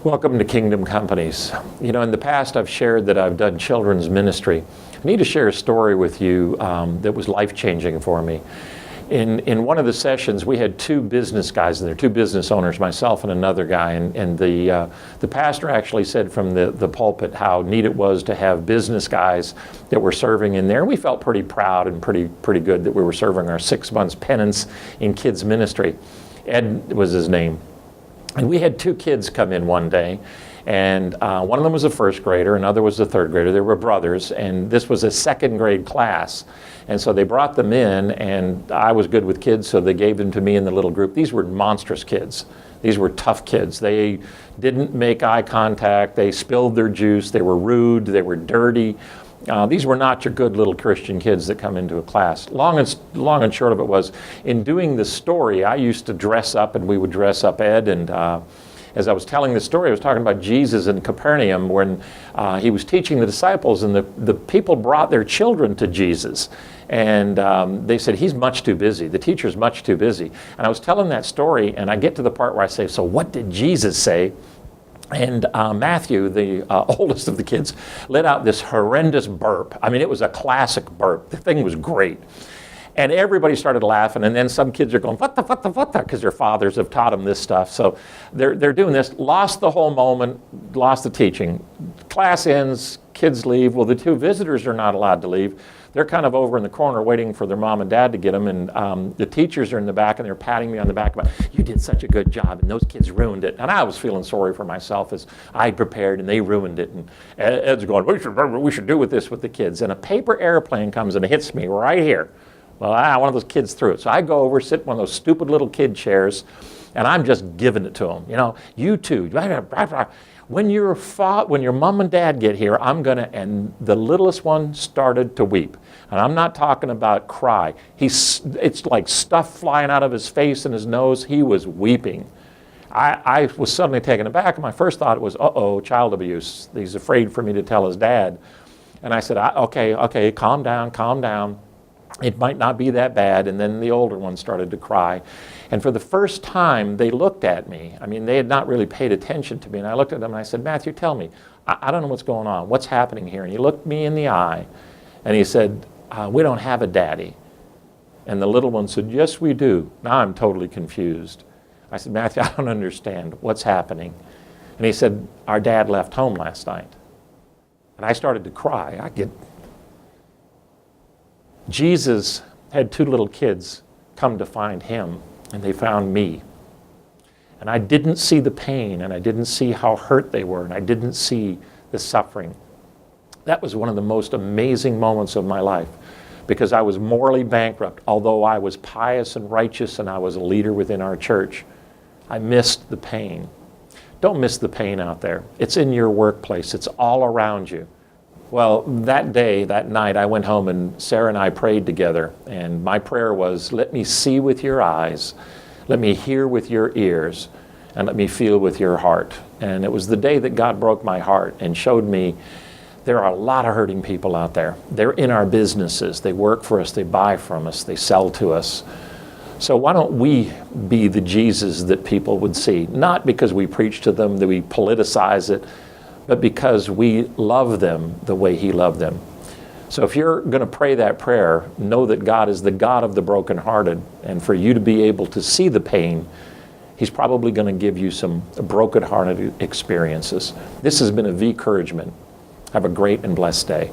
Welcome to Kingdom Companies. You know, in the past I've shared that I've done children's ministry. I need to share a story with you that was life-changing for me. In one of the sessions, we had two business guys in there, two business owners, myself and another guy, and the pastor actually said from the pulpit how neat it was to have business guys that were serving in there. We felt pretty proud and pretty good that we were serving our 6 months penance in kids ministry. Ed was his name. And we had two kids come in one day, and one of them was a first grader, another was a third grader. They were brothers, and this was a second grade class. And so they brought them in, and I was good with kids, so they gave them to me in the little group. These were monstrous kids. These were tough kids. They didn't make eye contact. They spilled their juice. They were rude. They were dirty. These were not your good little Christian kids that come into a class. Long and short of it was, in doing the story, I used to dress up, and we would dress up Ed. And as I was telling the story, I was talking about Jesus in Capernaum when he was teaching the disciples, and the people brought their children to Jesus. And they said, he's much too busy. The teacher's much too busy. And I was telling that story, and I get to the part where I say, so what did Jesus say? And Matthew, the oldest of the kids, let out this horrendous burp. I mean, it was a classic burp. The thing was great. And everybody started laughing, and then some kids are going, what the, because their fathers have taught them this stuff. So they're doing this, lost the whole moment, lost the teaching. Class ends, kids leave. Well, the two visitors are not allowed to leave. They're kind of over in the corner waiting for their mom and dad to get them, and the teachers are in the back, and they're patting me on the back about, you did such a good job, and those kids ruined it. And I was feeling sorry for myself as I prepared, and they ruined it. And Ed's going, we should do with this with the kids. And a paper airplane comes and it hits me right here. Well, one of those kids threw it. So I go over, sit in one of those stupid little kid chairs, and I'm just giving it to them. You know, you too. When your mom and dad get here, I'm going to, and the littlest one started to weep. And I'm not talking about cry. It's like stuff flying out of his face and his nose. He was weeping. I was suddenly taken aback, and my first thought was, uh-oh, child abuse. He's afraid for me to tell his dad. And I said, okay, calm down. It might not be that bad. And then the older one started to cry. And for the first time, they looked at me. I mean, they had not really paid attention to me. And I looked at them and I said, Matthew, tell me, I don't know what's going on. What's happening here? And he looked me in the eye and he said, we don't have a daddy. And the little one said, yes, we do. Now I'm totally confused. I said, Matthew, I don't understand. What's happening? And he said, our dad left home last night. And I started to cry. Jesus had two little kids come to find him, and they found me. And I didn't see the pain, and I didn't see how hurt they were, and I didn't see the suffering. That was one of the most amazing moments of my life, because I was morally bankrupt. Although I was pious and righteous and I was a leader within our church, I missed the pain. Don't miss the pain out there. It's in your workplace. It's all around you. Well, that day, that night, I went home and Sarah and I prayed together. And my prayer was, let me see with your eyes, let me hear with your ears, and let me feel with your heart. And it was the day that God broke my heart and showed me there are a lot of hurting people out there. They're in our businesses. They work for us. They buy from us. They sell to us. So why don't we be the Jesus that people would see? Not because we preach to them, that we politicize it, but because we love them the way he loved them. So if you're going to pray that prayer, know that God is the God of the brokenhearted. And for you to be able to see the pain, he's probably going to give you some brokenhearted experiences. This has been a V-Couragement. Have a great and blessed day.